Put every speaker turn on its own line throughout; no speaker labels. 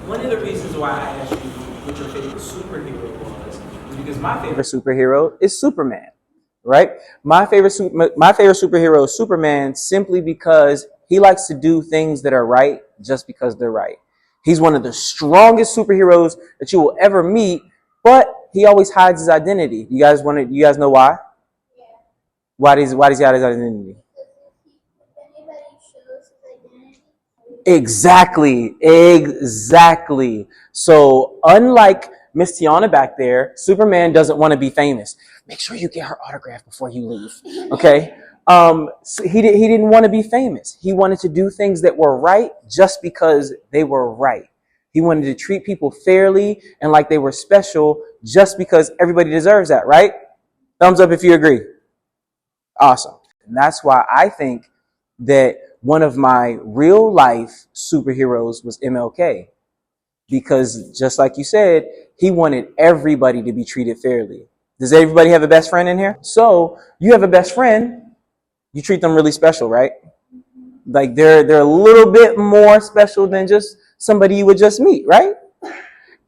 One of the reasons why I asked you what your favorite superhero was because my favorite superhero is Superman, right? My favorite superhero is Superman simply because he likes to do things that are right just because they're right. He's one of the strongest superheroes that you will ever meet, but he always hides his identity. You guys know why? Why does he hide his identity? Exactly. So unlike Miss Tiana back there, Superman doesn't want to be famous. Make sure you get her autograph before you leave. Okay. So he didn't want to be famous. He wanted to do things that were right just because they were right. He wanted to treat people fairly and like they were special just because everybody deserves that, right? Thumbs up if you agree. Awesome. And that's why I think that one of my real life superheroes was MLK. Because just like you said, he wanted everybody to be treated fairly. Does everybody have a best friend in here? So you have a best friend, you treat them really special, right? Like they're a little bit more special than just somebody you would just meet, right?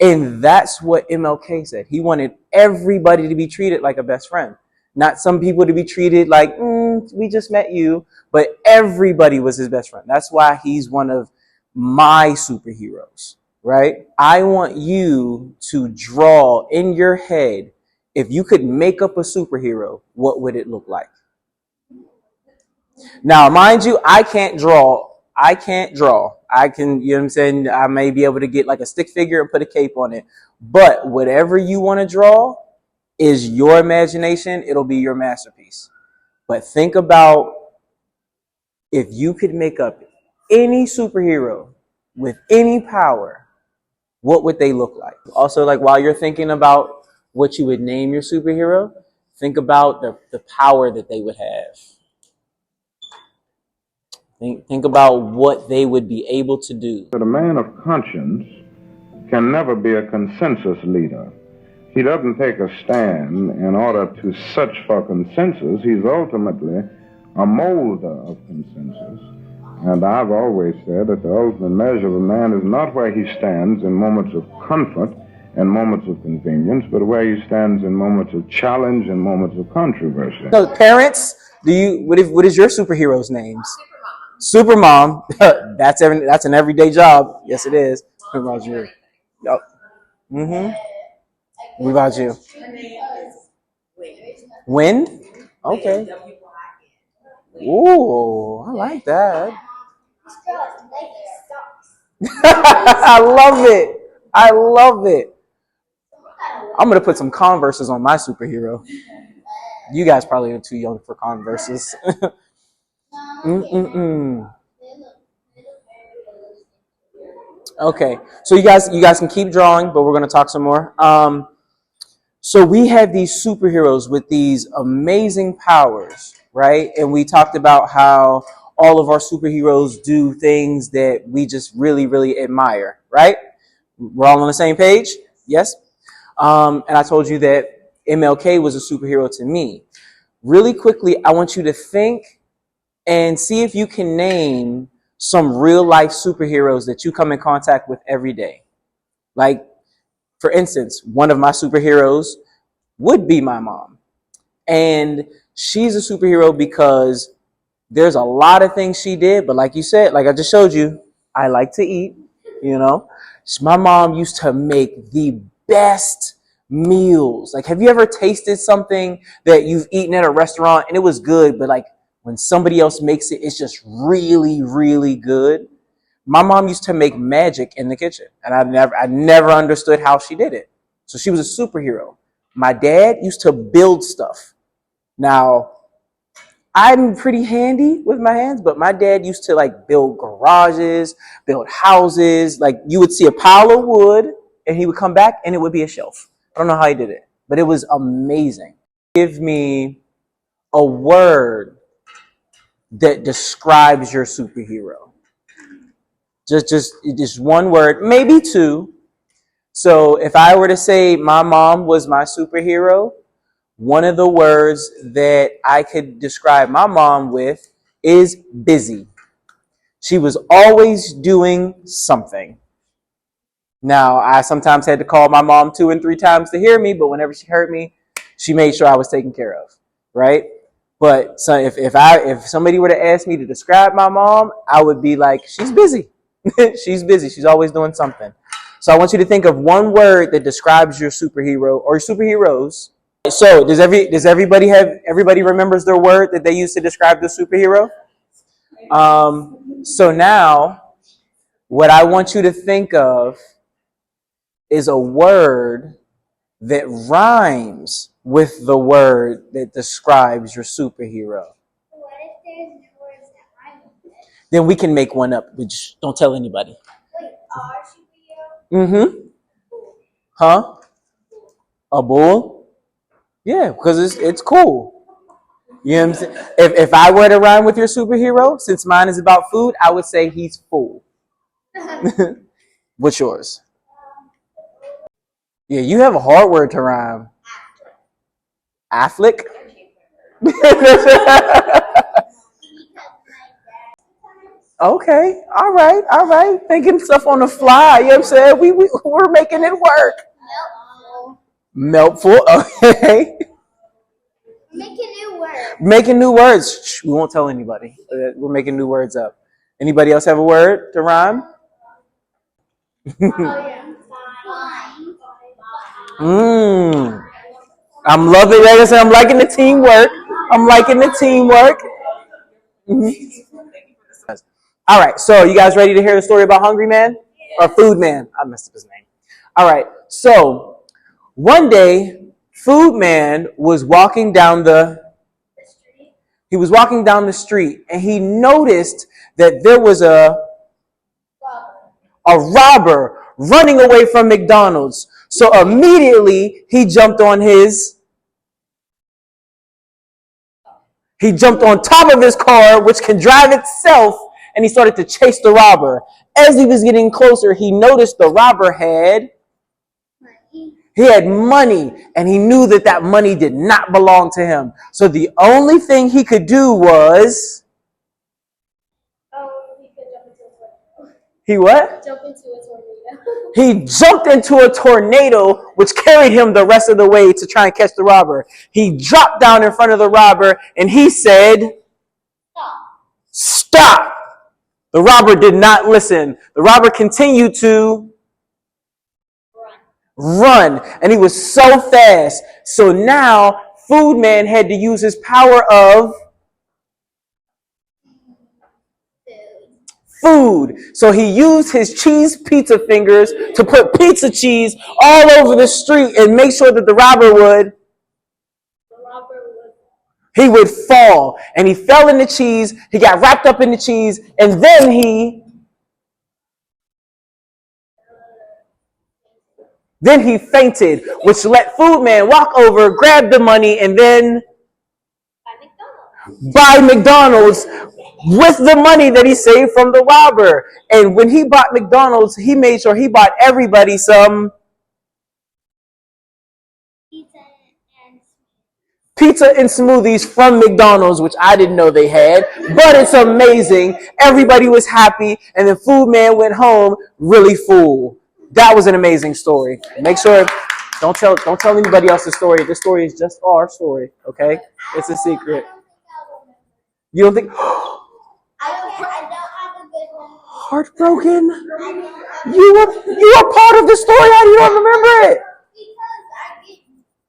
And that's what MLK said. He wanted everybody to be treated like a best friend. Not some people to be treated like, we just met you, but everybody was his best friend. That's why he's one of my superheroes, right? I want you to draw in your head, if you could make up a superhero, what would it look like? Now, mind you, I can't draw. I can, you know what I'm saying? I may be able to get like a stick figure and put a cape on it. But whatever you want to draw is your imagination. It'll be your masterpiece. But think about if you could make up any superhero with any power, what would they look like? Also, like while you're thinking about what you would name your superhero, think about the power that they would have. Think about what they would be able to do.
That a man of conscience can never be a consensus leader. He doesn't take a stand in order to search for consensus. He's ultimately a molder of consensus. And I've always said that the ultimate measure of a man is not where he stands in moments of comfort and moments of convenience, but where he stands in moments of challenge and moments of controversy.
So parents, what is your superhero's names? Supermom. That's an everyday job. Yes, it is. What about you? Yep. What about you? Wind? Okay. Ooh, I like that. I love it. I'm gonna put some Converses on my superhero. You guys probably are too young for Converses. Okay, so you guys can keep drawing, but we're gonna talk some more. So we have these superheroes with these amazing powers, right? And we talked about how all of our superheroes do things that we just really, really admire, right? We're all on the same page? Yes? And I told you that MLK was a superhero to me. Really quickly, I want you to think and see if you can name some real life superheroes that you come in contact with every day. Like, for instance, one of my superheroes would be my mom. And she's a superhero because there's a lot of things she did, but like you said, like I just showed you, I like to eat, you know. My mom used to make the best meals. Like, have you ever tasted something that you've eaten at a restaurant and it was good, but like when somebody else makes it, it's just really, really good? My mom used to make magic in the kitchen, and I never understood how she did it. So she was a superhero. My dad used to build stuff. Now, I'm pretty handy with my hands, but my dad used to like build garages, build houses. Like you would see a pile of wood and he would come back and it would be a shelf. I don't know how he did it, but it was amazing. Give me a word that describes your superhero. Just one word, maybe two. So if I were to say my mom was my superhero, one of the words that I could describe my mom with is busy. She was always doing something. Now, I sometimes had to call my mom 2 and 3 times to hear me, but whenever she heard me, she made sure I was taken care of, right? But so if somebody were to ask me to describe my mom, I would be like, she's busy. She's busy. She's always doing something. So I want you to think of one word that describes your superhero or superheroes. So everybody remembers their word that they use to describe the superhero? So now what I want you to think of is a word that rhymes with the word that describes your superhero.
What if there's no words that rhyme with it?
Then we can make one up, which don't tell anybody.
Wait, our superhero?
Mm-hmm. Huh? A bull? Yeah, because it's cool. You know what I'm saying? If I were to rhyme with your superhero, since mine is about food, I would say he's full. What's yours? Yeah, you have a hard word to rhyme. Affleck? Okay, all right. Thinking stuff on the fly, you know what I'm saying? We're making it work. Meltful, okay. Making new words. Shh, we won't tell anybody. We're making new words up. Anybody else have a word to rhyme? I'm loving it. I'm liking the teamwork. All right, so you guys ready to hear the story about Hungry Man? Or Food Man? I messed up his name. All right, so one day, Food Man was walking down the street, and he noticed that there was a robber running away from McDonald's. So immediately he jumped on top of his car, which can drive itself, and he started to chase the robber. As he was getting closer, he noticed the robber had money, and he knew that money did not belong to him. So the only thing he could do was he what?
Jump into a tornado.
He jumped into a tornado, which carried him the rest of the way to try and catch the robber. He dropped down in front of the robber, and he said, Stop! The robber did not listen. The robber continued to run, and he was so fast. So now, Food Man had to use his power of food. So he used his cheese pizza fingers to put pizza cheese all over the street and make sure that the robber would fall. And he fell in the cheese. He got wrapped up in the cheese, and then he fainted, which let Food Man walk over, grab the money, and then buy McDonald's with the money that he saved from the robber. And when he bought McDonald's, he made sure he bought everybody some pizza and smoothies from McDonald's, which I didn't know they had, but it's amazing. Everybody was happy, and the Food Man went home really full. That was an amazing story. Make sure don't tell anybody else the story. This story is just our story, okay? It's a secret. You don't think?
I don't have a good one.
Heartbroken? You were part of the story. How do you don't remember it?
Because I get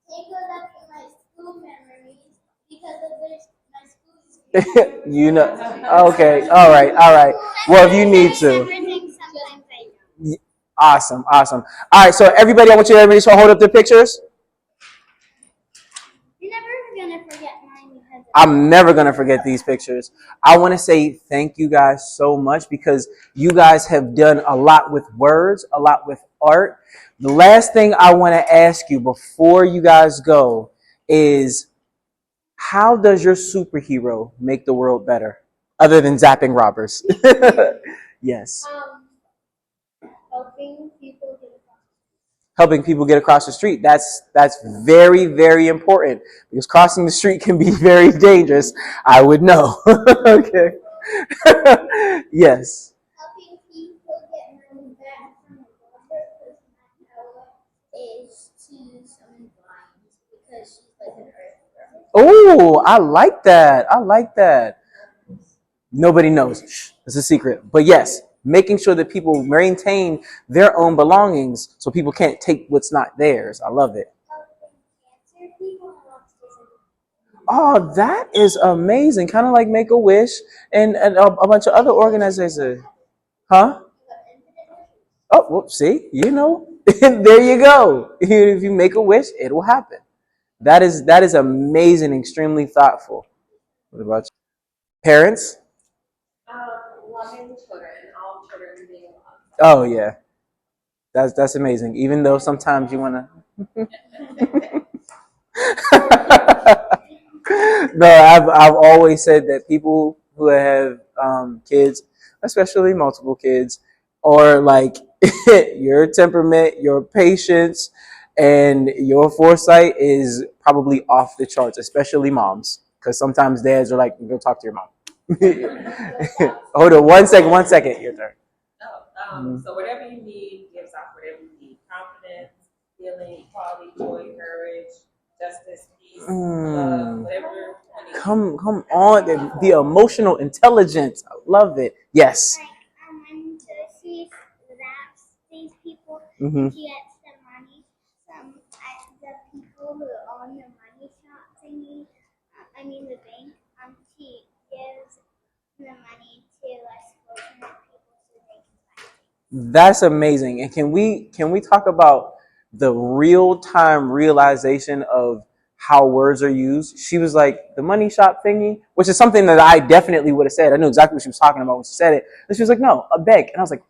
tangled up in my school memories because of my school.
You know. Okay. All right. Well, if you need to. Awesome. All right. So everybody, I want you to hold up their pictures.
You're never gonna forget mine because
I'm never going to forget these pictures. I want to say thank you guys so much because you guys have done a lot with words, a lot with art. The last thing I want to ask you before you guys go is, how does your superhero make the world better other than zapping robbers? Yes. Helping people get across the street. That's very, very important because crossing the street can be very dangerous. I would know. Okay. Yes.
helping people get money back from the
Oh, I like that. I like that. Nobody knows. Shh, it's a secret. But yes, making sure that people maintain their own belongings so people can't take what's not theirs. I love it. Oh, that is amazing. Kind of like Make a Wish and a bunch of other organizations. Huh? Oh, well, see, you know, there you go. If you make a wish, it will happen. That is amazing, extremely thoughtful. What about you? Parents?
Loving children, all children being loved.
Oh yeah, that's amazing. Even though sometimes you wanna. No, I've always said that people who have kids, especially multiple kids, or like your temperament, your patience, and your foresight is probably off the charts, especially moms, because sometimes dads are like, "Go talk to your mom." Hold on, one second, your turn.
So whatever you need gives off whatever you need. Confidence, healing, equality, joy, courage, justice, peace, love, whatever you need.
Come on, the emotional intelligence. I love it. Yes.
Like when Josie raps these people,
Mm-hmm.
she gets the money from the people who own the money shop thingy. I mean the bank. She gives the money to less fortunate people so they can buy things.
That's amazing. And can we talk about the real time realization of how words are used? She was like, the money shop thingy, which is something that I definitely would have said. I knew exactly what she was talking about when she said it. And she was like, no, a bank. And I was like,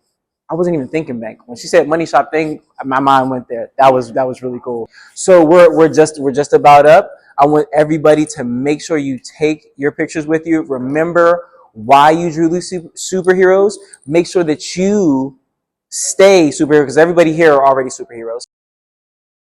I wasn't even thinking bank. When she said money shop thing, my mind went there. That was really cool. So we're just about up. I want everybody to make sure you take your pictures with you. Remember why you drew these superheroes. Make sure that you stay superhero because everybody here are already superheroes.